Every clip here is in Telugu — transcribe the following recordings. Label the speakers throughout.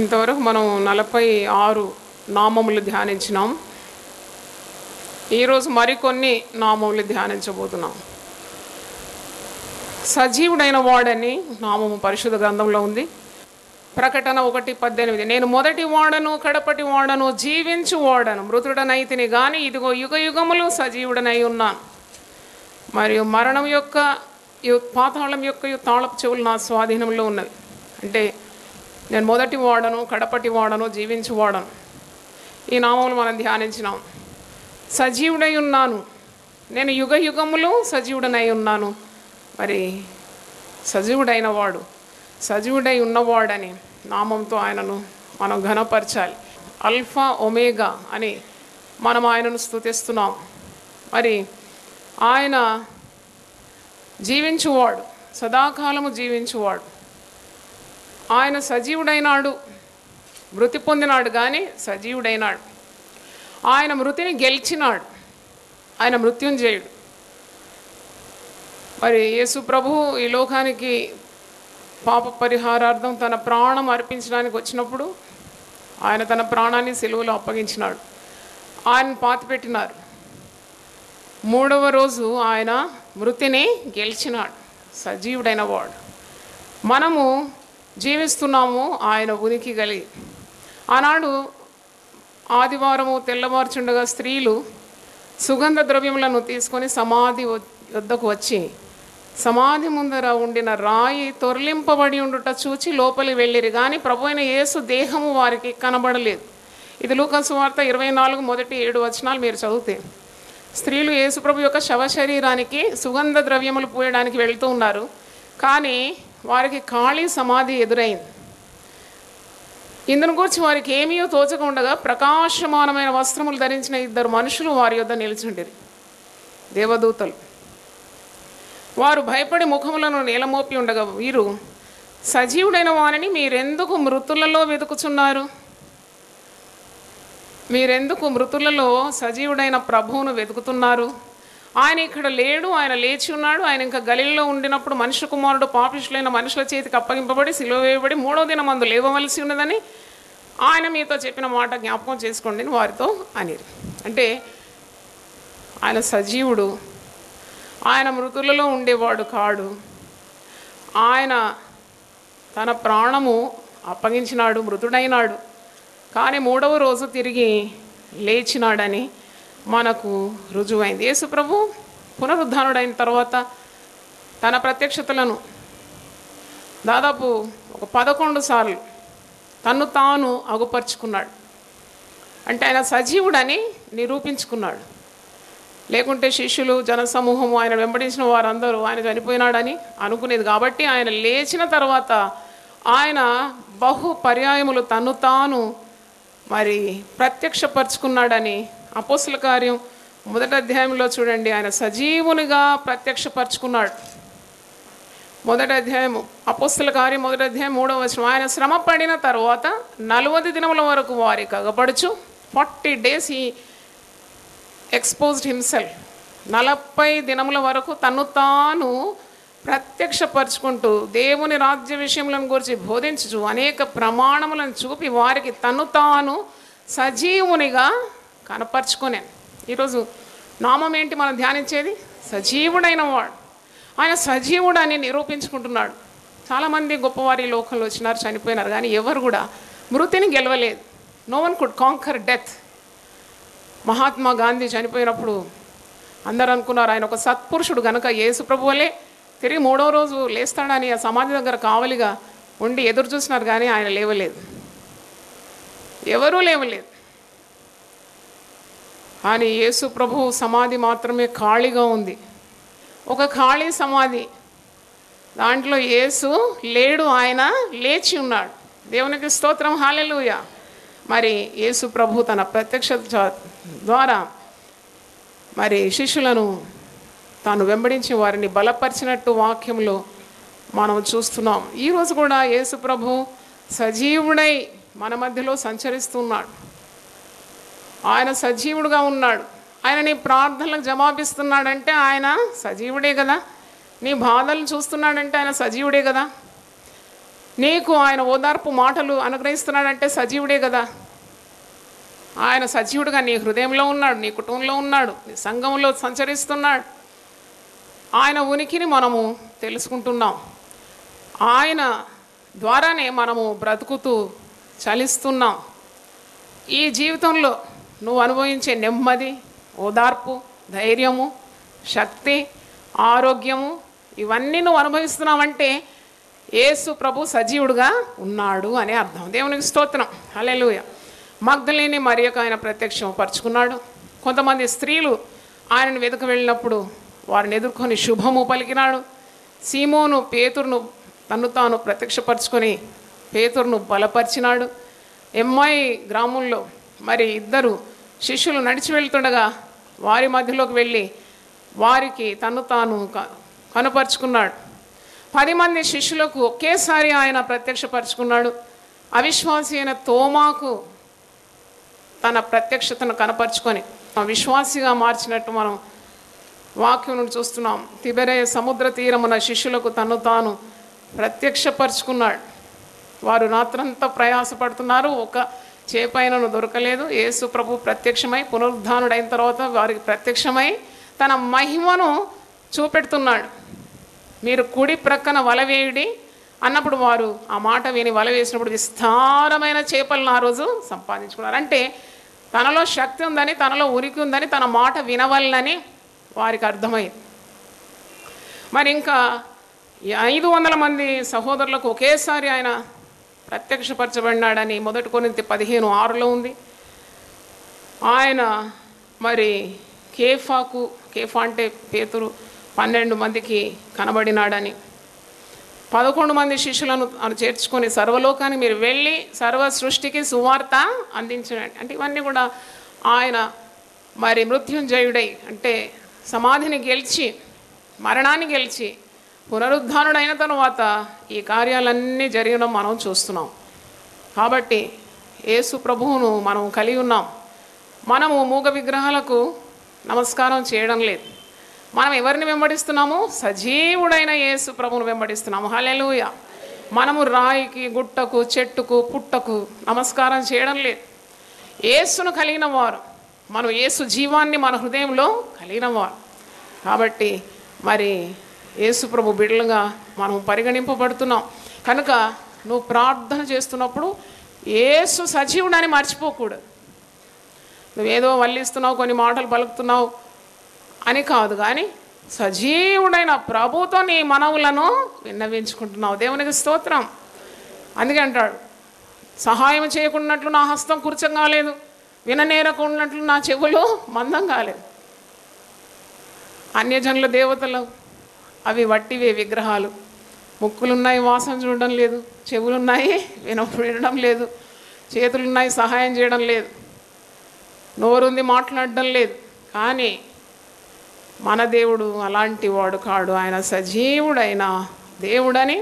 Speaker 1: ఇంతవరకు మనం 46 నామములు ధ్యానించినాం. ఈరోజు మరికొన్ని నామములు ధ్యానించబోతున్నాం. సజీవుడైన వాడని నామము పరిశుద్ధ గ్రంథంలో ఉంది. ప్రకటన 1:18 నేను మొదటి వాడను కడపటి వాడను జీవించు వాడను మృతుడనైతిని గాని ఇదిగో యుగ యుగములు సజీవుడనై ఉన్నాను. మరియు మరణం యొక్క పాతాళం యొక్క తాళపు చెవులు నా స్వాధీనంలో ఉన్నవి. అంటే నేను మొదటి వాడను కడపటి వాడను జీవించు వాడను. ఈ నామములు మనం ధ్యానించినాం. సజీవుడై ఉన్నాను, నేను యుగ యుగములు సజీవుడనై ఉన్నాను. మరి సజీవుడైన వాడు, సజీవుడై ఉన్నవాడని నామంతో ఆయనను మనం ఘనపరచాలి. అల్ఫా ఒమేగా అని మనం ఆయనను స్తుతిస్తున్నాం. మరి ఆయన జీవించువాడు, సదాకాలము జీవించువాడు. ఆయన సజీవుడైనాడు, మృతి పొందినాడు కానీ సజీవుడైనాడు. ఆయన మృతిని గెలిచినాడు, ఆయన మృత్యుంజయుడు. మరి యేసు ప్రభు ఈ లోకానికి పాప పరిహారార్థం తన ప్రాణం అర్పించడానికి వచ్చినప్పుడు ఆయన తన ప్రాణాన్ని సిలువలో అప్పగించినాడు. ఆయన పాతిపెట్టినారు. 3వ రోజు ఆయన మృతిని గెలిచినాడు, సజీవుడైన వాడు. మనము జీవిస్తున్నాము ఆయన ఉనికి కలిగి. ఆనాడు ఆదివారము తెల్లవారుచుండగా స్త్రీలు సుగంధ ద్రవ్యములను తీసుకొని సమాధి వద్దకు వచ్చి సమాధి ముందర ఉండిన రాయి తొరలింపబడి ఉండుట చూచి లోపలి వెళ్ళిరి కానీ ప్రభు అయిన యేసు దేహము వారికి కనబడలేదు. ఇది లూకా సువార్త 24 మొదటి 7 వచనాలు మీరు చదివితే, స్త్రీలు యేసు ప్రభు యొక్క శవ శరీరానికి సుగంధ ద్రవ్యములు పూయడానికి వెళ్తూ ఉన్నారు. కానీ వారికి ఖాళీ సమాధి ఎదురైంది. ఇందును గురించి వారికి ఏమీ తోచక ఉండగా ప్రకాశమానమైన వస్త్రములు ధరించిన 2 మనుషులు వారి యొద్ద నిలిచుండిరి, దేవదూతలు. వారు భయపడి ముఖములను నేలమోపి ఉండగా వీరు సజీవుడైన వారిని మీరెందుకు మృతులలో వెతుకుచున్నారు? మీరెందుకు మృతులలో సజీవుడైన ప్రభువును వెతుకుతున్నారు? ఆయన ఇక్కడ లేడు, ఆయన లేచి ఉన్నాడు. ఆయన ఇంకా గలిలలో ఉండినప్పుడు మనుష్య కుమారుడు పాపిష్టులైన మనుషుల చేతికి అప్పగింపబడి సిలువ వేయబడి 3వ దినమందు లేవవలసి ఉన్నదని ఆయన మీతో చెప్పిన మాట జ్ఞాపకం చేసుకోండి అని వారితో అనిరి. అంటే ఆయన సజీవుడు, ఆయన మృతులలో ఉండేవాడు కాడు. ఆయన తన ప్రాణము అప్పగించినాడు, మృతుడైనాడు. కానీ 3వ రోజు తిరిగి లేచినాడని మనకు రుజువైంది. యేసు ప్రభు పునరుద్ధానుడైన తర్వాత తన ప్రత్యక్షతలను దాదాపు ఒక 11 సార్లు తన్ను తాను అగుపరుచుకున్నాడు. అంటే ఆయన సజీవుడని నిరూపించుకున్నాడు. లేకుంటే శిష్యులు జనసమూహము ఆయన వెంబడించిన వారందరూ ఆయన చనిపోయినాడని అనుకునేది. కాబట్టి ఆయన లేచిన తర్వాత ఆయన బహు పర్యాయములు తన్ను తాను మరి ప్రత్యక్షపరుచుకున్నాడని అపోస్తల కార్యం 1వ అధ్యాయంలో చూడండి. ఆయన సజీవునిగా ప్రత్యక్షపరుచుకున్నాడు. 1వ అధ్యాయము అపోస్తల కార్యం 1వ అధ్యాయం 3వ వచనం. ఆయన శ్రమ పడిన తర్వాత 40 దినముల వరకు వారికి అగపడుచు 40 days ఈ ఎక్స్పోజ్డ్ హిమ్సెల్ఫ్. 40 దినముల వరకు తను తాను ప్రత్యక్షపరుచుకుంటూ దేవుని రాజ్య విషయములను గురించి బోధించుచు అనేక ప్రమాణములను చూపి వారికి తను తాను సజీవునిగా కనపరుచుకునే. ఈరోజు నామం ఏంటి మనం ధ్యానించేది? సజీవుడైన వాడు. ఆయన సజీవుడని నిరూపించుకుంటున్నాడు. చాలామంది గొప్పవారి లోకంలో వచ్చినారు, చనిపోయినారు, కానీ ఎవరు కూడా మృతిని గెలవలేదు. No one could conquer death. Mahatma Gandhi చనిపోయినప్పుడు అందరూ అనుకున్నారు ఆయన ఒక సత్పురుషుడు కనుక యేసు ప్రభువులే తిరిగి 3వ రోజు లేస్తాడని ఆ సమాధి దగ్గర కావలిగా ఉండి ఎదురు చూసినారు, కానీ ఆయన లేవలేదు, ఎవరూ లేవలేదు. కానీ యేసు ప్రభు సమాధి మాత్రమే ఖాళీగా ఉంది. ఒక ఖాళీ సమాధి, దాంట్లో యేసు లేడు, ఆయన లేచి ఉన్నాడు. దేవునికి స్తోత్రం, హల్లెలూయా. మరి యేసు ప్రభు తన ప్రత్యక్షత ద్వారా మరి శిష్యులను తాను వెంబడించి వారిని బలపరిచినట్టు వాక్యంలో మనం చూస్తున్నాం. ఈరోజు కూడా యేసు ప్రభు సజీవుడై మన మధ్యలో సంచరిస్తున్నాడు. ఆయన సజీవుడుగా ఉన్నాడు. ఆయన నీ ప్రార్థనలకు జవాబిస్తున్నాడంటే ఆయన సజీవుడే కదా. నీ బాధలు చూస్తున్నాడంటే ఆయన సజీవుడే కదా. నీకు ఆయన ఓదార్పు మాటలు అనుగ్రహిస్తున్నాడంటే సజీవుడే కదా. ఆయన సజీవుడుగా నీ హృదయంలో ఉన్నాడు, నీ కుటుంబంలో ఉన్నాడు, నీ సంఘంలో సంచరిస్తున్నాడు. ఆయన ఉనికిని మనము తెలుసుకుంటున్నాం. ఆయన ద్వారానే మనము బ్రతుకుతూ చలిస్తున్నాం. ఈ జీవితంలో నువ్వు అనుభవించే నెమ్మది, ఓదార్పు, ధైర్యము, శక్తి, ఆరోగ్యము ఇవన్నీ నువ్వు అనుభవిస్తున్నావంటే యేసు ప్రభు సజీవుడుగా ఉన్నాడు అనే అర్థం. దేవునికి స్తోత్రం. హల్లెలూయా. మగ్దలేని మరియకు ఆయన ప్రత్యక్షం పరుచుకున్నాడు. కొంతమంది స్త్రీలు ఆయనను వెతుకు వెళ్ళినప్పుడు వారిని ఎదుర్కొని శుభము పలికినాడు. సీమోను పేతురును తన్ను తాను ప్రత్యక్షపరుచుకొని పేతురును బలపరిచినాడు. ఎమ్మాయి గ్రామంలో మరి 2 శిష్యులు నడిచి వెళ్తుండగా వారి మధ్యలోకి వెళ్ళి వారికి తన్ను తాను కనుపరుచుకున్నాడు. 10 మంది శిష్యులకు ఒకేసారి ఆయన ప్రత్యక్షపరుచుకున్నాడు. అవిశ్వాసి అయిన తోమాకు తన ప్రత్యక్షతను కనపరుచుకొని విశ్వాసిగా మార్చినట్టు మనం వాక్యం నుండి చూస్తున్నాం. తిబెరయ సముద్ర తీరమున శిష్యులకు తను తాను ప్రత్యక్షపరుచుకున్నాడు. వారు రాత్రంతా ప్రయాసపడుతున్నారు, ఒక చేపైనను దొరకలేదు. యేసు ప్రభు ప్రత్యక్షమై పునరుద్ధానుడైన తర్వాత వారికి ప్రత్యక్షమై తన మహిమను చూపెడుతున్నాడు. మీరు కుడి ప్రక్కన వల వేయుడి అన్నప్పుడు వారు ఆ మాట విని వల వేసినప్పుడు విస్తారమైన చేపలను ఆ రోజు సంపాదించుకున్నారు. అంటే తనలో శక్తి ఉందని, తనలో ఉనికి ఉందని, తన మాట వినవలనని వారికి అర్థమైంది. మరి ఇంకా 500 మంది సహోదరులకు ఒకేసారి ఆయన ప్రత్యక్షపరచబడినాడని 1 కొరింథీ 15:6 ఉంది. ఆయన మరి కేఫా అంటే పేతురు 12 మందికి కనబడినాడని, 11 మంది శిష్యులను చేర్చుకొని సర్వలోకానికి మీరు వెళ్ళి సర్వ సృష్టికి సువార్త అందించండి అంటే ఇవన్నీ కూడా ఆయన మరి మృత్యుంజయుడై అంటే సమాధిని గెలిచి మరణాన్ని గెలిచి పునరుద్ధానుడైన తరువాత ఈ కార్యాలన్నీ జరిగడం మనం చూస్తున్నాం. కాబట్టి యేసు ప్రభువును మనం కలిగి ఉన్నాం. మనము మూగ విగ్రహాలకు నమస్కారం చేయడం లేదు. మనం ఎవరిని వెంబడిస్తున్నాము? సజీవుడైన యేసు ప్రభువును వెంబడిస్తున్నాము. హల్లెలూయా. మనము రాయికి, గుట్టకు, చెట్టుకు, పుట్టకు నమస్కారం చేయడం లేదు. యేసును కలిగిన వారు, మనం యేసు జీవాన్ని మన హృదయంలో కలిగిన వారు. కాబట్టి మరి యేసు ప్రభు బిడ్డలుగా మనం పరిగణింపబడుతున్నాం. కనుక నువ్వు ప్రార్థన చేస్తున్నప్పుడు యేసు సజీవుడని మర్చిపోకూడదు. నువ్వేదో వల్లిస్తున్నావు, కొన్ని మాటలు పలుకుతున్నావు అని కాదు, కానీ సజీవుడైన ప్రభుతో నీ మనవులను విన్నవించుకుంటున్నావు. దేవునికి స్తోత్రం. అందుకే అంటాడు, సహాయం చేయకున్నట్లు నా హస్తం కుర్చం కాలేదు, విననేరకున్నట్లు నా చెవులు మందం కాలేదు. అన్యజనుల దేవతలు అవి వట్టివే విగ్రహాలు. ముక్కులున్నాయి, వాసన చూడడం లేదు. చెవులున్నాయి, వినడం లేదు. చేతులున్నాయి, సహాయం చేయడం లేదు. నోరుంది, మాట్లాడడం లేదు. కానీ మన దేవుడు అలాంటి వాడు కాడు. ఆయన సజీవుడైన దేవుడని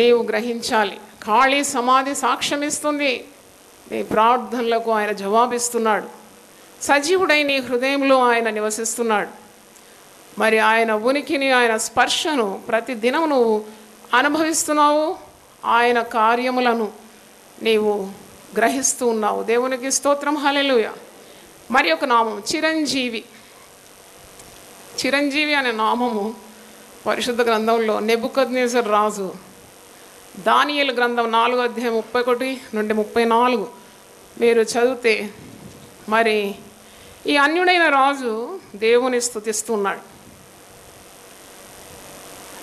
Speaker 1: నీవు గ్రహించాలి. ఖాళీ సమాధి సాక్ష్యం ఇస్తుంది. నీ ప్రార్థనలకు ఆయన జవాబిస్తున్నాడు. సజీవుడై నీ హృదయంలో ఆయన నివసిస్తున్నాడు. మరి ఆయన ఉనికిని, ఆయన స్పర్శను ప్రతి దినం నువ్వు అనుభవిస్తున్నావు. ఆయన కార్యములను నీవు గ్రహిస్తూ ఉన్నావు. దేవునికి స్తోత్రం. హల్లెలూయా. మరి ఒక నామం చిరంజీవి. చిరంజీవి అనే నామము పరిశుద్ధ గ్రంథంలో నెబుకద్నెజర్ రాజు దానియేలు గ్రంథం 4:31-34 మీరు చదివితే మరి ఈ అన్యుడైన రాజు దేవుని స్తుతిస్తున్నాడు.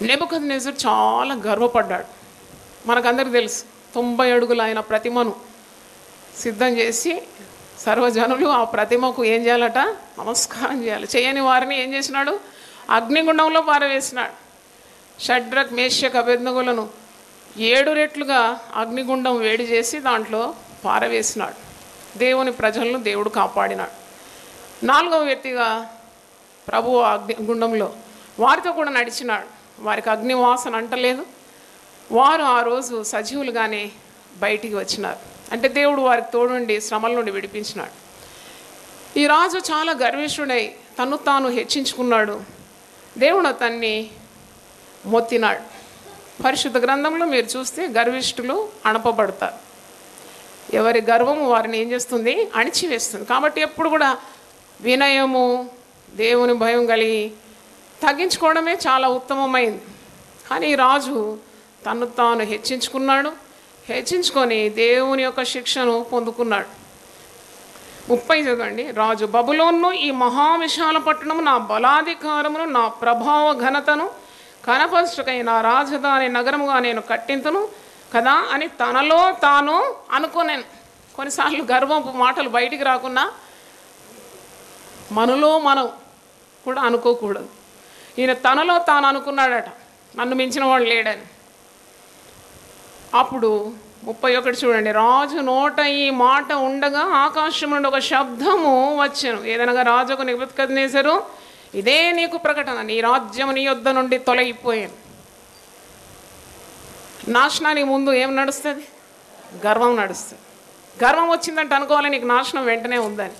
Speaker 1: నెబుకద్నెజర్ చాలా గర్వపడ్డాడు. మనకందరికీ తెలుసు, 90 అడుగుల ఆయన ప్రతిమను సిద్ధం చేసి సర్వజనులు ఆ ప్రతిమకు ఏం చేయాలట? నమస్కారం చేయాలి. చేయని వారిని ఏం చేసినాడు? అగ్నిగుండంలో పారవేసినాడు. షడ్రక్, మేషక్, అబేద్నెగోలను 7 రెట్లుగా అగ్నిగుండం వేడి చేసి దాంట్లో పారవేసినాడు. దేవుని ప్రజలను దేవుడు కాపాడినాడు. 4వ వ్యక్తిగా ప్రభువు అగ్నిగుండంలో వారితో కూడా నడిచినాడు. వారికి అగ్నివాసన అంటలేదు. వారు ఆ రోజు సజీవులుగానే బయటికి వచ్చినారు. అంటే దేవుడు వారికి తోడుండి శ్రమల నుండి విడిపించినాడు. ఈ రాజు చాలా గర్విష్ఠుడై తను తాను హెచ్చించుకున్నాడు. దేవుడు అతన్ని మొత్తినాడు. పరిశుద్ధ గ్రంథంలో మీరు చూస్తే గర్విష్ఠులు అణపబడతారు. ఎవరి గర్వము వారిని ఏం చేస్తుంది? అణిచివేస్తుంది. కాబట్టి ఎప్పుడు కూడా వినయము, దేవుని భయం కలిగి తగ్గించుకోవడమే చాలా ఉత్తమమైంది. కానీ రాజు తను తాను హెచ్చించుకొని దేవుని యొక్క శిక్షను పొందుకున్నాడు. 30 చదవండి. రాజు, బబులోను ఈ మహావిశాల పట్టణము నా బలాధికారమును నా ప్రభావ ఘనతను కనపరచుటకై నా రాజధాని నగరముగా నేను కట్టింతును కదా అని తనలో తాను అనుకోనేను. కొన్నిసార్లు గర్వపు మాటలు బయటికి రాకున్నా మనలో మనం కూడా అనుకోకూడదు. ఈయన తనలో తాను అనుకున్నాడట, నన్ను మించిన వాడు లేడని. అప్పుడు 31 చూడండి. రాజు నోట ఈ మాట ఉండగా ఆకాశం నుండి ఒక శబ్దము వచ్చెను. ఏదనగా రాజుకు నెబుకద్నెజరు, ఇదే నీకు ప్రకటన, నీ రాజ్యము నీ యొద్ద నుండి తొలగిపోయాను. నాశనానికి ముందు ఏం నడుస్తుంది? గర్వం నడుస్తుంది. గర్వం వచ్చిందంటే అనుకోవాలి నీకు నాశనం వెంటనే ఉందని.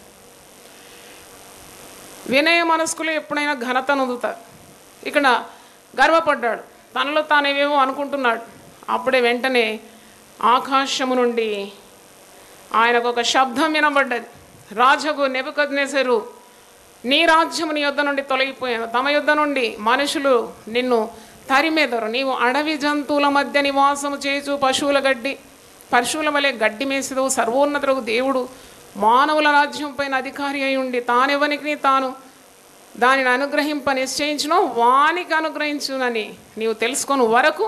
Speaker 1: వినయ మనస్కులు ఎప్పుడైనా ఘనత నొందుతారు. ఇక్కడ గర్వపడ్డాడు, తనలో తానేవేమో అనుకుంటున్నాడు. అప్పుడే వెంటనే ఆకాశము నుండి ఆయనకు ఒక శబ్దం వినబడ్డది. రాజుకు నెబుకద్నెజరు, నీ రాజ్యము నీ యొద్ద నుండి తొలగిపోయాను. తమ యొద్ద నుండి మనుషులు నిన్ను తరిమెదరు. నీవు అడవి జంతువుల మధ్య నివాసము చేచు పశువుల వలె గడ్డి మేసిదవు. సర్వోన్నతులకు దేవుడు మానవుల రాజ్యం పైన అధికారి అయి ఉండి తానెవనికి తాను దానిని అనుగ్రహింప నిశ్చయించునో వానికి అనుగ్రహించునని నీవు తెలుసుకొని వరకు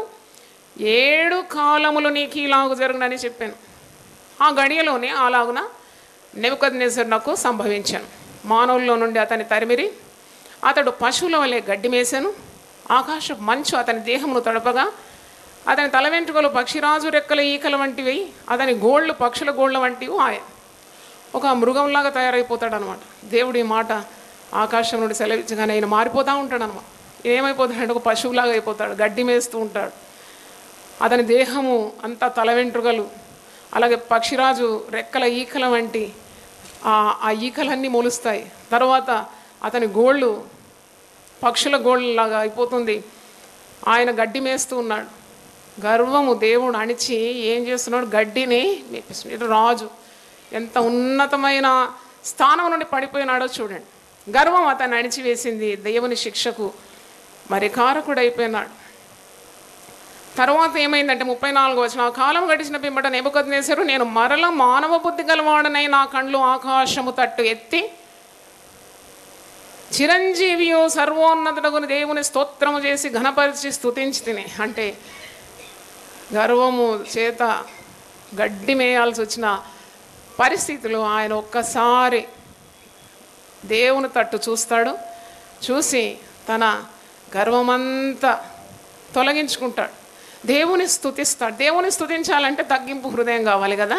Speaker 1: 7 కాలములు నీకు ఇలాగు జరుగునని చెప్పాను. ఆ గడియలోనే అలాగున నెబుకద్నెజరునకు సంభవించాను. మానవుల్లో నుండి అతని తరిమిరి అతడు పశువుల వలె గడ్డి మేసాను. ఆకాశపు మంచు అతని దేహమును తడపగా అతని తల వెంట్రుకలు పక్షిరాజు రెక్కల ఈకల వంటివి, అతని గోళ్ళు పక్షుల గోళ్ళ వంటివి. ఆయన ఒక మృగంలాగా తయారైపోతాడు అనమాట. దేవుడి మాట ఆకాశం నుండి సెలవిచ్చగానే ఆయన మారిపోతూ ఉంటాడు అనమాట. ఏమైపోతాడంటే ఒక పశువులాగా అయిపోతాడు, గడ్డి మేస్తూ ఉంటాడు. అతని దేహము అంతా తల వెంట్రుకలు, అలాగే పక్షిరాజు రెక్కల ఈకల వంటి ఆ ఈకలన్నీ మొలుస్తాయి. తర్వాత అతని గోళ్ళు పక్షుల గోళ్ళలాగా అయిపోతుంది. ఆయన గడ్డి మేస్తూ ఉన్నాడు. గర్వము దేవుడు అణిచి ఏం చేస్తున్నాడు? గడ్డిని మేపిస్తున్నాడు. ఇటు రాజు ఎంత ఉన్నతమైన స్థానం నుండి పడిపోయినాడో చూడండి. గర్వం అతన్ని అణిచివేసింది. దేవుని శిక్షకు మరి కారకుడైపోయినాడు. తర్వాత ఏమైందంటే 34 వచనం. ఆ కాలం గడిచిన పిమ్మట నెబుకద్నెజరు, నేను మరల మానవ బుద్ధి గలవాడనై నా కండ్లు ఆకాశము తట్టు ఎత్తి చిరంజీవియు సర్వోన్నతుడగుని దేవుని స్తోత్రము చేసి ఘనపరిచి స్తుతించి తిని. అంటే గర్వము చేత గడ్డి మేయాల్సి వచ్చిన పరిస్థితులు ఆయన ఒక్కసారి దేవుని తట్టు చూస్తాడు. చూసి తన గర్వమంతా తొలగించుకుంటాడు. దేవుని స్తుతిస్తాడు. దేవుని స్తుతించాలంటే తగ్గింపు హృదయం కావాలి కదా.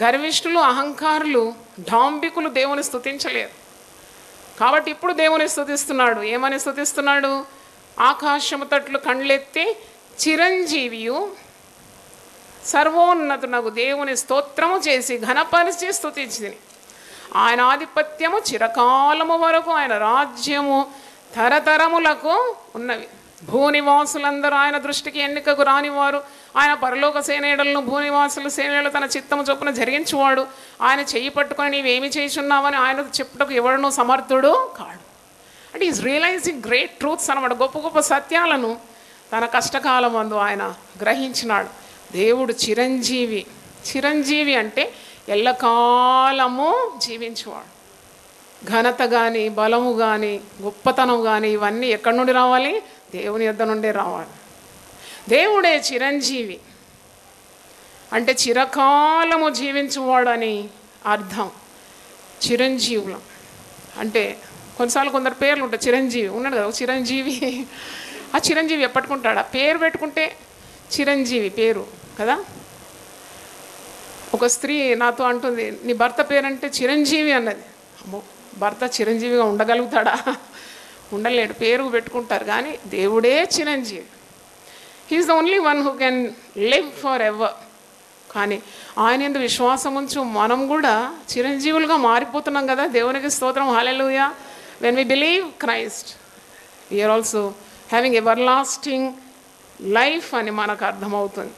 Speaker 1: గర్విష్ఠులు, అహంకారులు, డాంబికులు దేవుని స్తుతించలేరు. కాబట్టి ఇప్పుడు దేవుని స్తుతిస్తున్నాడు. ఏమని స్తుతిస్తున్నాడు? ఆకాశము తట్లు కండ్లెత్తి చిరంజీవియు సర్వోన్నతునకు దేవుని స్తోత్రము చేసి ఘనపరిచి స్తుతించింది. ఆయన ఆధిపత్యము చిరకాలము వరకు, ఆయన రాజ్యము తరతరములకు ఉన్నవి. భూనివాసులందరూ ఆయన దృష్టికి ఎన్నికకు రానివారు. ఆయన పరలోక సేనేడలను భూనివాసుల సేనేడలు తన చిత్తము చొప్పున జరిగించువాడు. ఆయన చెయ్యి పట్టుకొని నీవేమి చేయుచున్నావని ఆయన చెప్పుటకు ఎవడనూ సమర్థుడు కాడు. అంటే ఈజ్ రియలైజింగ్ గ్రేట్ ట్రూత్స్ అన్నమాట. గొప్ప గొప్ప సత్యాలను తన కష్టకాలం అందు ఆయన గ్రహించినాడు. దేవుడు చిరంజీవి. చిరంజీవి అంటే ఎల్లకాలము జీవించేవాడు. ఘనత కానీ, బలము కానీ, గొప్పతనం కానీ ఇవన్నీ ఎక్కడి నుండి రావాలి? దేవుని యొద్ద నుండే రావాలి. దేవుడే చిరంజీవి అంటే చిరకాలము జీవించేవాడు అని అర్థం. చిరంజీవులం అంటే కొన్నిసార్లు కొందరు పేర్లు ఉంటాయి. చిరంజీవి ఉన్నాడు కదా చిరంజీవి. ఆ చిరంజీవి ఎప్పటికుంటాడు? ఆ పేరు పెట్టుకుంటే చిరంజీవి పేరు కదా. ఒక స్త్రీ నాతో అంటుంది, నీ భర్త పేరంటే చిరంజీవి అన్నది. అమ్మో, భర్త చిరంజీవిగా ఉండగలుగుతాడా? ఉండలేడు. పేరు పెట్టుకుంటారు. కానీ దేవుడే చిరంజీవి. He is the only one who can live forever. కానీ ఆయన యందు విశ్వాసం ఉంచు మనం కూడా చిరంజీవులుగా మారిపోతున్నాం కదా. దేవునికి స్తోత్రం, hallelujah. When we believe Christ we are also having everlasting life అని మనకు అర్థమవుతుంది.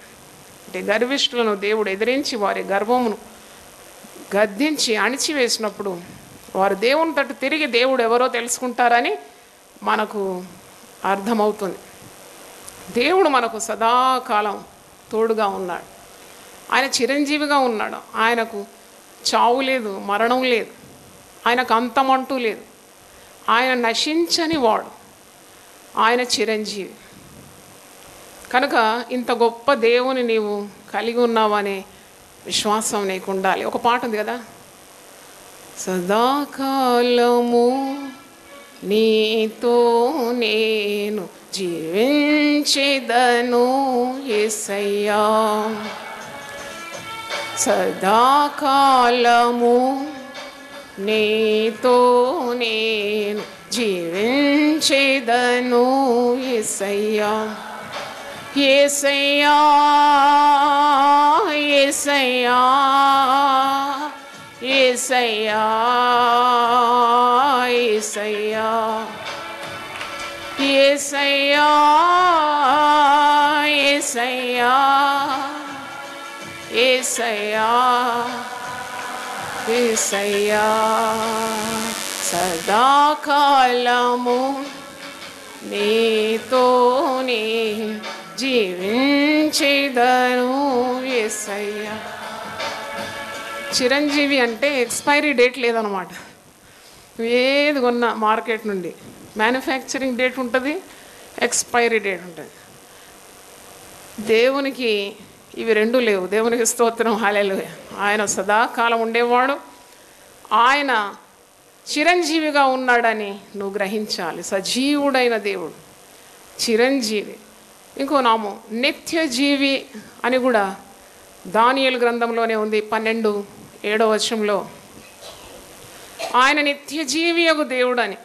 Speaker 1: అంటే గర్విష్ఠులను దేవుడు ఎదిరించి వారి గర్వమును గద్దించి అణిచివేసినప్పుడు వారు దేవుని తట్టు తిరిగి దేవుడు ఎవరో తెలుసుకుంటారని మనకు అర్థమవుతుంది. దేవుడు మనకు సదాకాలం తోడుగా ఉన్నాడు. ఆయన చిరంజీవిగా ఉన్నాడు. ఆయనకు చావు లేదు, మరణం లేదు, ఆయనకు అంతమంటూ లేదు. ఆయన నశించని వాడు, ఆయన చిరంజీవి. కనుక ఇంత గొప్ప దేవుని నీవు కలిగి ఉన్నావనే విశ్వాసం నీకు ఉండాలి. ఒక పాట ఉంది కదా, సదాకాలము నీతో నేను జీవించెదను యేసయ్యా, సదాకాలము నీతో నేను జీవించెదను యేసయ్యా, యేసయ్యా, యేసయ్యా, యేసయ్యా, యేసయ్యా, యేసయ్యా, యేసయ్యా, యేసయ్యా, యేసయ్యా, సదాకాలము నీతోనే జీవించెదను యేసయ్యా. చిరంజీవి అంటే ఎక్స్పైరీ డేట్ లేదనమాట. ఏది కొన్నా మార్కెట్ నుండి మ్యానుఫ్యాక్చరింగ్ డేట్ ఉంటుంది, ఎక్స్పైరీ డేట్ ఉంటుంది. దేవునికి ఇవి రెండు లేవు. దేవునికి స్తోత్రం, హల్లెలూయా. ఆయన సదాకాలం ఉండేవాడు, ఆయన చిరంజీవిగా ఉన్నాడని నువ్వు గ్రహించాలి. సజీవుడైన దేవుడు, చిరంజీవి. ఇంకో నామం నిత్యజీవి అని కూడా దానియేలు గ్రంథంలోనే ఉంది. 12:7 వచనంలో ఆయన నిత్యజీవియగు దేవుడని,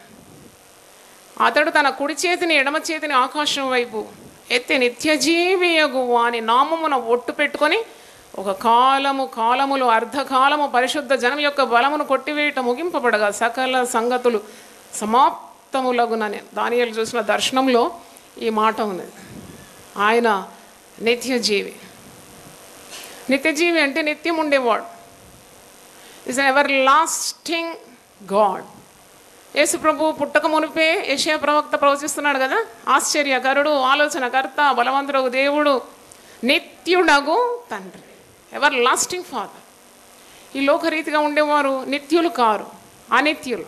Speaker 1: అతడు తన కుడి చేతిని ఎడమ చేతిని ఆకాశం వైపు ఎత్తి నిత్యజీవియగు వాని నామమున ఒట్టు పెట్టుకొని ఒక కాలములు అర్ధకాలము పరిశుద్ధ జనం యొక్క బలమును కొట్టివేయట ముగింపబడగా సకల సంగతులు సమాప్తములగునని దానియేలు చూసిన దర్శనంలో ఈ మాట ఉన్నది. ఆయన నిత్యజీవి. నిత్యజీవి అంటే నిత్యం ఉండేవాడు. Is an everlasting God. Yesu ప్రభు పుట్టక మునిపే యెషయా ప్రవక్త ప్రవచిస్తున్నాడు కదా, ఆశ్చర్యకరుడు, ఆలోచనకర్త, బలవంతుడు దేవుడు, నిత్యుడగు తండ్రి, ఎవర్ లాస్టింగ్ ఫాదర్. ఈ లోకరీతిగా ఉండేవారు నిత్యులు కారు, అనిత్యులు.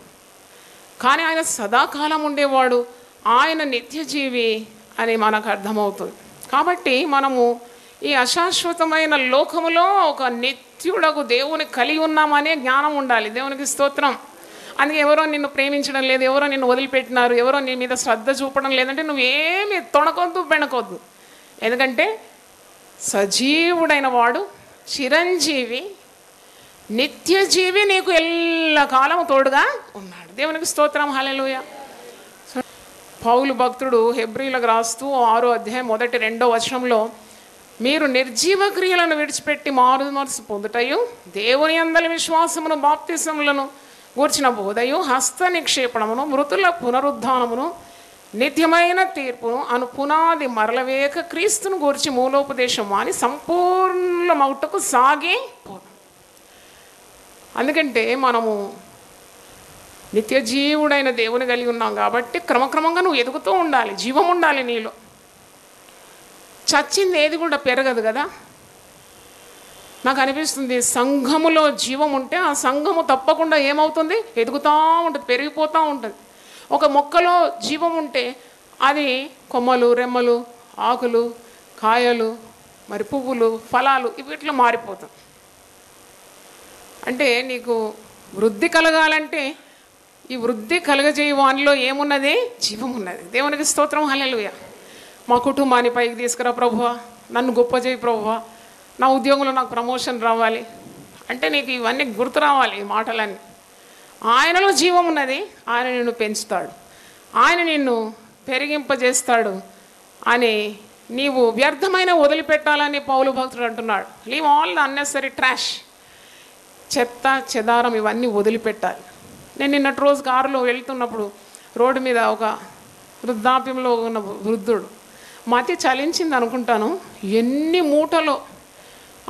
Speaker 1: కానీ ఆయన సదాకాలం ఉండేవాడు, ఆయన నిత్యజీవి అని మనకు అర్థమవుతుంది. కాబట్టి మనము ఈ అశాశ్వతమైన లోకములో ఒక నిత్యుడగు దేవుని కలిగి ఉన్నామనే జ్ఞానం ఉండాలి. దేవునికి స్తోత్రం. అందుకే ఎవరో నిన్ను ప్రేమించడం లేదు, ఎవరో నిన్ను వదిలిపెట్టినారు, ఎవరో నీ మీద శ్రద్ధ చూపడం లేదంటే నువ్వేమి తొణకొద్దు, బెణకొద్దు. ఎందుకంటే సజీవుడైన వాడు, చిరంజీవి, నిత్యజీవి నీకు ఎల్లకాలం తోడుగా ఉన్నాడు. దేవునికి స్తోత్రం, హల్లెలూయా. పౌలు భక్తుడు హెబ్రీలకు రాస్తూ 6వ అధ్యాయం 1-2 వచనంలో, మీరు నిర్జీవ క్రియలను విడిచిపెట్టి మారు మనసు పొందుటయు, దేవుని యందలి విశ్వాసమును బాప్తిసములను గూర్చిన బోధయు, హస్త నిక్షేపణమును, మృతుల పునరుద్ధానమును, నిత్యమైన తీర్పును అను పునాది మరలవేక క్రీస్తును గూర్చి మూలోపదేశం అని సంపూర్ణమౌటకు సాగిపోదాం. అందుకంటే మనము నిత్యజీవుడైన దేవుని కలిగి ఉన్నాం కాబట్టి క్రమక్రమంగా నువ్వు ఎదుగుతూ ఉండాలి, జీవం ఉండాలి నీలో. చచ్చింది ఏది కూడా పెరగదు కదా. నాకు అనిపిస్తుంది సంఘములో జీవం ఉంటే ఆ సంఘము తప్పకుండా ఏమవుతుంది, ఎదుగుతూ ఉంటుంది, పెరిగిపోతూ ఉంటుంది. ఒక మొక్కలో జీవం ఉంటే అది కొమ్మలు, రెమ్మలు, ఆకులు, కాయలు, మరి పువ్వులు, ఫలాలు వీటిలో మారిపోతుంది. అంటే నీకు వృద్ధి కలగాలంటే ఈ వృద్ధి కలగజేయ వానిలో ఏమున్నది, జీవం ఉన్నది. దేవునికి స్తోత్రం, హల్లెలూయా. మా కుటుంబాన్ని పైకి తీసుకురా ప్రభువా, నన్ను గొప్ప చేయి ప్రభువా, నా ఉద్యోగంలో నాకు ప్రమోషన్ రావాలి అంటే నీకు ఇవన్నీ గుర్తు రావాలి, ఈ మాటలన్నీ. ఆయనలో జీవం ఉన్నది, ఆయన నిన్ను పెంచుతాడు, ఆయన నిన్ను పెరిగింపజేస్తాడు అని నీవు వ్యర్థమైన వదిలిపెట్టాలని పౌలు భక్తుడు అంటున్నాడు. Leave all the unnecessary trash, చెత్త చెదారం ఇవన్నీ వదిలిపెట్టాలి. నేను నిన్నటి రోజు కారులో వెళ్తున్నప్పుడు రోడ్డు మీద ఒక వృద్ధాప్యంలో ఉన్న వృద్ధుడు, మతి చలించింది అనుకుంటాను. ఎన్ని మూటలు,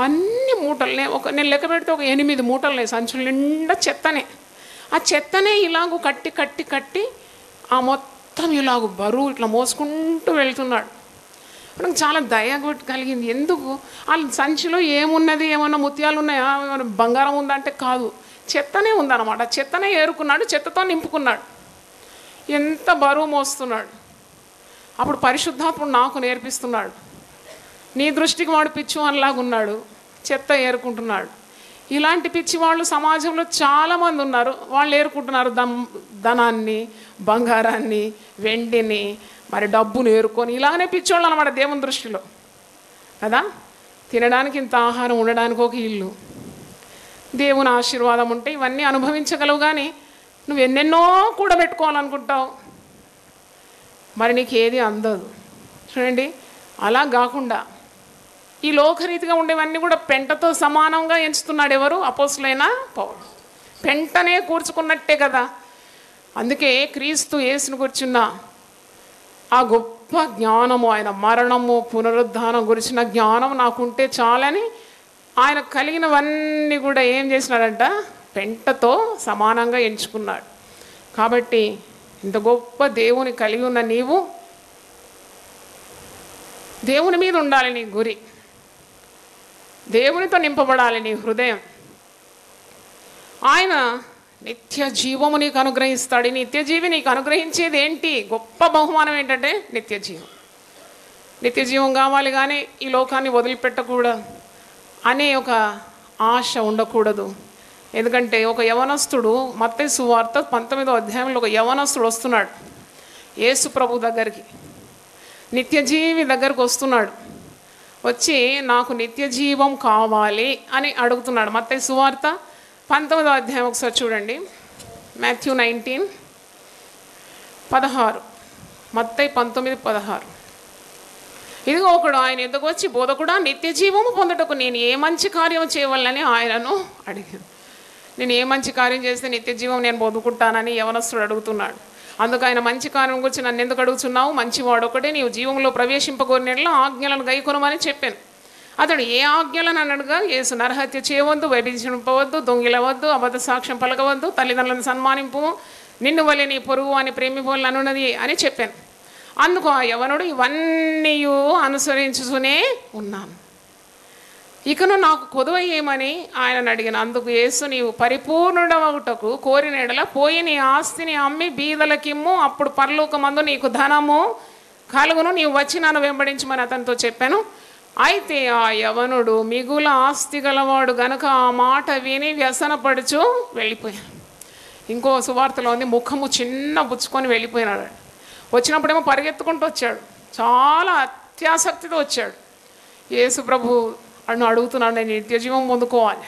Speaker 1: అన్ని మూటలు, నేను లెక్క పెడితే ఒక 8 మూటలు సంచులు నిండా చెత్తనే. ఆ చెత్తనే ఇలాగూ కట్టి కట్టి కట్టి ఆ మొత్తం ఇలాగూ బరువు ఇట్లా మోసుకుంటూ వెళ్తున్నాడు. మనకు చాలా దయ కలిగింది. ఎందుకు? ఆ సంచిలో ఏమున్నది, ఏమన్నా ముత్యాలు ఉన్నాయా, ఏమన్నా బంగారం ఉందంటే కాదు, చెత్తనే ఉందన్నమాట. చెత్తనే ఏరుకున్నాడు, చెత్తతో నింపుకున్నాడు. ఎంత బరువు మోస్తున్నాడు. అప్పుడు పరిశుద్ధాత్ముడు నాకు నేర్పిస్తున్నాడు, నీ దృష్టికి వాడు పిచ్చివాళ్ళలాగున్నాడు, చెత్త ఏరుకుంటున్నాడు. ఇలాంటి పిచ్చి వాళ్ళు సమాజంలో చాలామంది ఉన్నారు. వాళ్ళు ఏరుకుంటున్నారు ధనాన్ని, బంగారాన్ని, వెండిని, మరి డబ్బును ఏరుకొని. ఇలానే పిచ్చోళ్ళు అన్నమాట దేవుని దృష్టిలో కదా. తినడానికి ఇంత ఆహారం, ఉండడానికి ఒక ఇల్లు, దేవుని ఆశీర్వాదం ఉంటే ఇవన్నీ అనుభవించగలవు. కానీ నువ్వు ఎన్నెన్నో కూడా పెట్టుకోవాలనుకుంటావు, మరి నీకు ఏది అందదు. చూడండి, అలా కాకుండా ఈ లోకరీతిగా ఉండేవన్నీ కూడా పెంటతో సమానంగా ఎంచుతున్నాడు. ఎవరు? అపోస్తులైన పౌలు. పెంటనే కూర్చుకున్నట్టే కదా. అందుకే క్రీస్తు యేసును కూర్చున్న ఆ గొప్ప జ్ఞానము, ఆయన మరణము పునరుద్ధానం గురించిన జ్ఞానం నాకుంటే చాలని ఆయన కలిగినవన్నీ కూడా ఏం చేసినాడంట? పెంటతో సమానంగా ఎంచుకున్నాడు. కాబట్టి ఇంత గొప్ప దేవుని కలిగి ఉన్న నీవు దేవుని మీద ఉండాలి. నీ గురి దేవునితో నింపబడాలి నీ హృదయం. ఆయన నిత్య జీవము నీకు అనుగ్రహిస్తాడు. నిత్య జీవి నీకు అనుగ్రహించేది ఏంటి? గొప్ప బహుమానం ఏంటంటే నిత్య జీవం. నిత్య జీవం కావాలి, కానీ ఈ లోకాన్ని వదిలిపెట్టకూడదు అనే ఒక ఆశ ఉండకూడదు. ఎందుకంటే ఒక యవనస్తుడు, మత్తయి సువార్త 19వ అధ్యాయంలో ఒక యవనస్తుడు వస్తున్నాడు యేసు ప్రభు దగ్గరికి, నిత్య జీవి దగ్గరకు వస్తున్నాడు. వచ్చి నాకు నిత్య జీవం కావాలి అని అడుగుతున్నాడు. మత్తయి సువార్త 19వ అధ్యాయం ఒకసారి చూడండి. మాథ్యూ 19:16, మత్తయి 19:16. ఇదిగో ఒకడు ఆయన ఎద్దకు వచ్చి, బోధకుడా, నిత్య జీవము పొందుటకు నేను ఏ మంచి కార్యం చేయవాలని ఆయనను అడిగాను. నేను ఏ మంచి కార్యం చేస్తే నిత్య జీవం నేను పొందుకుంటానని యవనస్తుడు అడుగుతున్నాడు. అందుకు ఆయన, మంచి కార్యం గురించి నన్ను ఎందుకు అడుగుతున్నావు? మంచివాడు ఒకటే, నీవు జీవంలో ప్రవేశింపగోరినట్లు ఆజ్ఞలను గైకొనమని చెప్పాను. అతడు ఏ ఆజ్ఞలను అన్నడుగా, యేసు నరహత్య చేయవద్దు, వ్యభిచరింపవద్దు, దొంగిలవద్దు, అబద్ధ సాక్ష్యం పలకవద్దు, తల్లిదండ్రులను సన్మానింపు, నిన్ను వలె నీ పొరుగు అని ప్రేమిపోవాలని అనున్నది అని చెప్పాను. అందుకు ఆ యవనుడు, ఇవన్నీ అనుసరించుతూనే ఉన్నాను, ఇకను నాకు కొదువ ఏమని ఆయనను అడిగిన. అందుకు యేసు, నీవు పరిపూర్ణుడవగుటకు కోరిన ఎడల పోయి నీ ఆస్తిని అమ్మి బీదలకిమ్ము, అప్పుడు పరలోకమందు నీకు ధనము కలుగును, నీవు వచ్చి నన్ను వెంబడించమని అతనితో చెప్పాను. అయితే ఆ యవనుడు మిగుల ఆస్తి గలవాడు గనుక ఆ మాట విని వ్యసనపడుచు వెళ్ళిపోయాను. ఇంకో సువార్తలో ఉంది, ముఖము చిన్న బుచ్చుకొని వెళ్ళిపోయినాడు. వచ్చినప్పుడేమో పరిగెత్తుకుంటూ వచ్చాడు, చాలా అత్యాసక్తితో వచ్చాడు. యేసు ప్రభు అను అడుగుతున్నాడు, నేను నిత్య జీవం పొందుకోవాలి.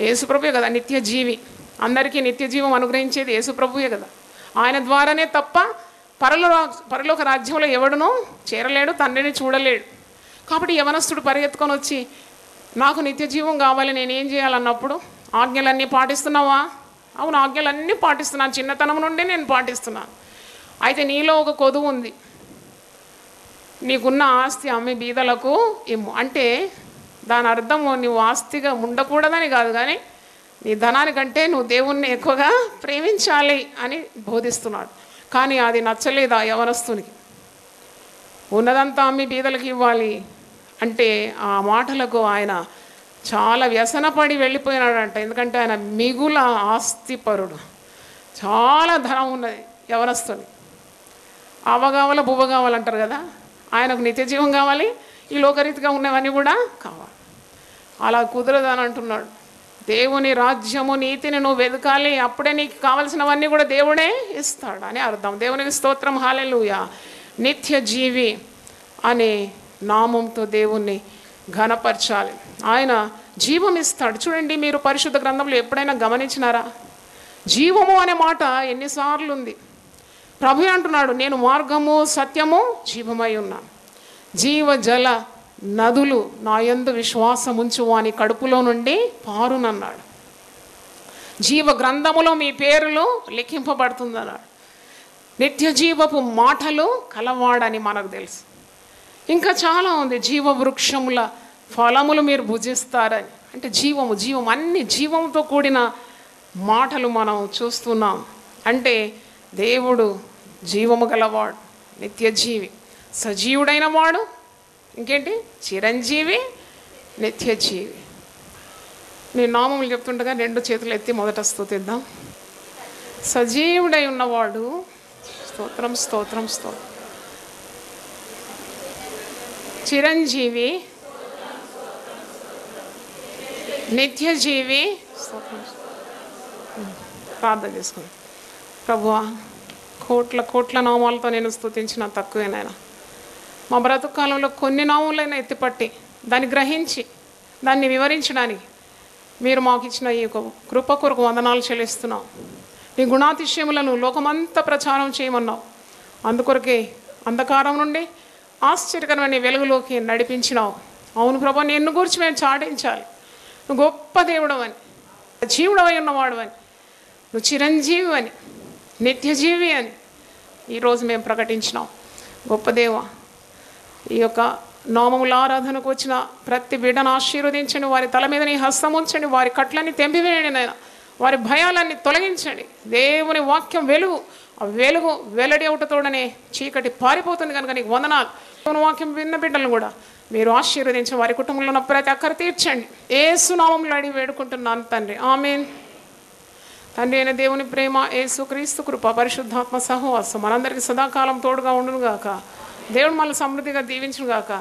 Speaker 1: యేసు ప్రభువే కదా నిత్య జీవి, అందరికీ నిత్య జీవం అనుగ్రహించేది యేసు ప్రభువే కదా. ఆయన ద్వారానే తప్ప పరలోక రాజ్యంలో ఎవడునూ చేరలేడు, తండ్రిని చూడలేడు. కాబట్టి యవనస్తుడు పరిగెత్తుకొని వచ్చి, నాకు నిత్య జీవం కావాలి, నేనేం చేయాలన్నప్పుడు, ఆజ్ఞలన్నీ పాటిస్తున్నావా? అవును, ఆజ్ఞలన్నీ పాటిస్తున్నాను, చిన్నతనం నుండి నేను పాటిస్తున్నాను. అయితే నీలో ఒక కొదువు ఉంది, నీకున్న ఆస్తి అమ్మి బీదలకు ఇమ్ము. అంటే దాని అర్థం నువ్వు ఆస్తిగా ఉండకూడదని కాదు, కానీ నీ ధనానికంటే నువ్వు దేవుణ్ణి ఎక్కువగా ప్రేమించాలి అని బోధిస్తున్నాడు. కానీ అది నచ్చలేదు ఆ యవనస్తునికి. ఉన్నదంతా అమ్మి బీదలకు ఇవ్వాలి అంటే ఆ మాటలకు ఆయన చాలా వ్యసనపడి వెళ్ళిపోయినాడంట. ఎందుకంటే ఆయన మిగుల ఆస్తిపరుడు, చాలా ధనం ఉన్నది యవనస్తుని. అవగావాల బువ్వ కావాలంటారు కదా, ఆయనకు నిత్య జీవం కావాలి, ఈ లోకరీతిగా ఉన్నవన్నీ కూడా కావాలి. అలా కుదరదని అంటున్నాడు. దేవుని రాజ్యము నీతిని నువ్వు వెతకాలి, అప్పుడే నీకు కావలసినవన్నీ కూడా దేవుడే ఇస్తాడు అని అర్థం. దేవునికి స్తోత్రం, హల్లెలూయా. నిత్య జీవి అనే నామంతో దేవుణ్ణి ఘనపరచాలి. ఆయన జీవం ఇస్తాడు. చూడండి, మీరు పరిశుద్ధ గ్రంథంలో ఎప్పుడైనా గమనించినారా? జీవము అనే మాట ఎన్నిసార్లు ఉంది. ప్రభు అంటున్నాడు, నేను మార్గము సత్యము జీవమై ఉన్నాను, జీవ జల నదులు నా యందు విశ్వాసముంచు వాని కడుపులో నుండి పారునన్నాడు. జీవ గ్రంథములో మీ పేరులు లిఖింపబడుతుందన్నాడు. నిత్య జీవపు మాటలు కలవాడని మనకు తెలుసు. ఇంకా చాలా ఉంది. జీవవృక్షముల ఫలములు మీరు భుజిస్తారని. అంటే జీవం అన్ని జీవంతో కూడిన మాటలు మనం చూస్తున్నాం. అంటే దేవుడు జీవము గలవాడు, నిత్యజీవి, సజీవుడైన వాడు, ఇంకేంటి చిరంజీవి, నిత్యజీవి. నేను నామములు చెప్తుండగా 2 చేతులు ఎత్తి మొదట స్తుతిద్దాం. సజీవుడై ఉన్నవాడు, స్తోత్రం స్తోత్రం స్తోత్రం. చిరంజీవి, నిత్యజీవి, స్తోత్రం. ప్రార్థన చేసుకుందాం. ప్రభువా, కోట్ల నామాలతో నేను స్తుతించిన తక్కువేనైనా. మా బ్రతుకు కాలంలో కొన్ని నామములైనా ఎత్తిపట్టి దాన్ని గ్రహించి దాన్ని వివరించడానికి మీరు మాకు ఇచ్చిన ఈ కృప కొరకు వందనాలు చెల్లిస్తున్నాం. నీ గుణాతిశయములను లోకమంతా ప్రచారం చేయమన్నావు. అందుకొరకే అంధకారం నుండి ఆశ్చర్యకరమైన వెలుగులోకి నడిపించినావు. అవును ప్రభా, నిన్ను గురించి మేము చాటించాలి. నువ్వు గొప్ప దేవుడు అని, జీవుడవై ఉన్నవాడు అని, నువ్వు చిరంజీవి అని, నిత్యజీవి అని ఈరోజు మేము ప్రకటించినాం. గొప్ప దేవ, ఈ యొక్క నామముల ఆరాధనకు వచ్చిన ప్రతి బిడ్డను ఆశీర్వదించండి. వారి తల మీద నీ హస్తం ఉంచండి. వారి కట్లన్నీ తెంపివేయండి నాయన. వారి భయాలన్నీ తొలగించండి. దేవుని వాక్యం వెలుగు, ఆ వెలుగు వెల్లడి అవుటతోడనే చీకటి పారిపోతుంది కనుక నీకు వందనాలు. దేవుని వాక్యం విన్న బిడ్డలను కూడా మీరు ఆశీర్వదించి వారి కుటుంబంలో ఉన్న ప్రతి అక్కర తీర్చండి. యేసు నామములో అడిగి వేడుకుంటున్నాను తండ్రి, ఆమేన్. తండ్రి అయిన దేవుని ప్రేమ, యేసు క్రీస్తు కృప, పరిశుద్ధాత్మ సహవాసం మనందరికీ సదాకాలం తోడుగా ఉండును గాక. దేవుడు మనల్ని సమృద్ధిగా దీవించును గాక.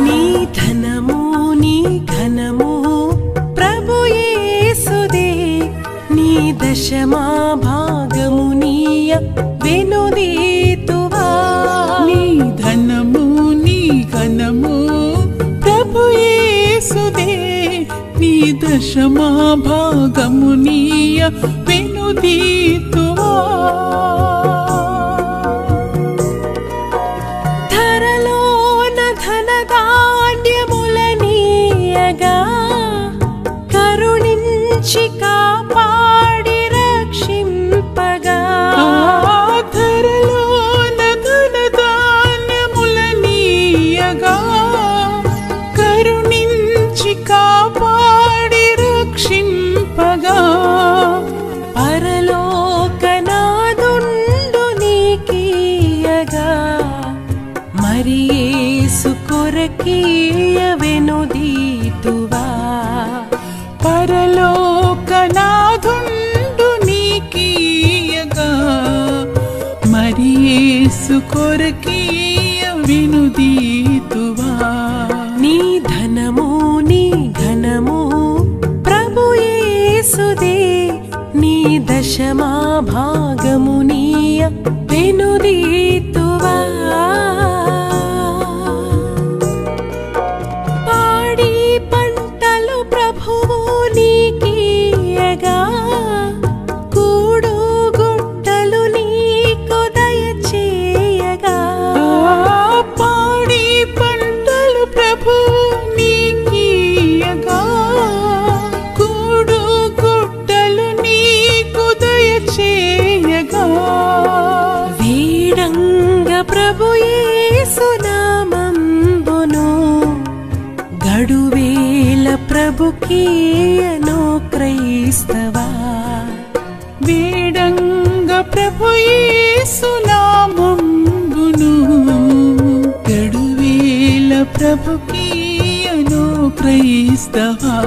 Speaker 2: నీ ధనము నీ ఘనము ప్రభు యేసుదే, నీ దశమా భాగము నీయ వెనుదీతువా.
Speaker 3: నీ ధనము నీ ఘనము ప్రభు యేసుదే, నీ దశమా భాగము నీయ వెనుదీతువా.
Speaker 2: ధరలోన ధనధాన్యములనీయగా కరుణించి కాపాడి రక్షింపగా.
Speaker 3: ధరలోన ధనధాన్యములనీయగా కరుణించి కాపాడి రక్షింపగా.
Speaker 2: పరలోకనాదుండు నీకీయగా మరి యేసు కొరకీయ వెనుదీతువా.
Speaker 3: పరలోకనాథుండు నీకీయగా మరి యేసు కొరకీయ వెనుదీతువా.
Speaker 2: నీ ధనము నీ ఘనము ప్రభు యేసుదే, నీ దశమా భాగము నీయ వెనుదీతువా. పాడి పంటలు ప్రభువు నీకీయగా కూడు గుట్టలు నీకు దయచేయగా.
Speaker 3: పాడి పంటలు ప్రభు నీకీయగా కూడు గుట్టలు నీకు దయచేయగా.
Speaker 2: వీడంగ ప్రభు యేసు నామంబును గడువేల ప్రభుకీయను క్రైస్తవా.
Speaker 3: వేడంగ ప్రభు యేసు నామంబును గడువేల ప్రభుకీయను క్రైస్తవా.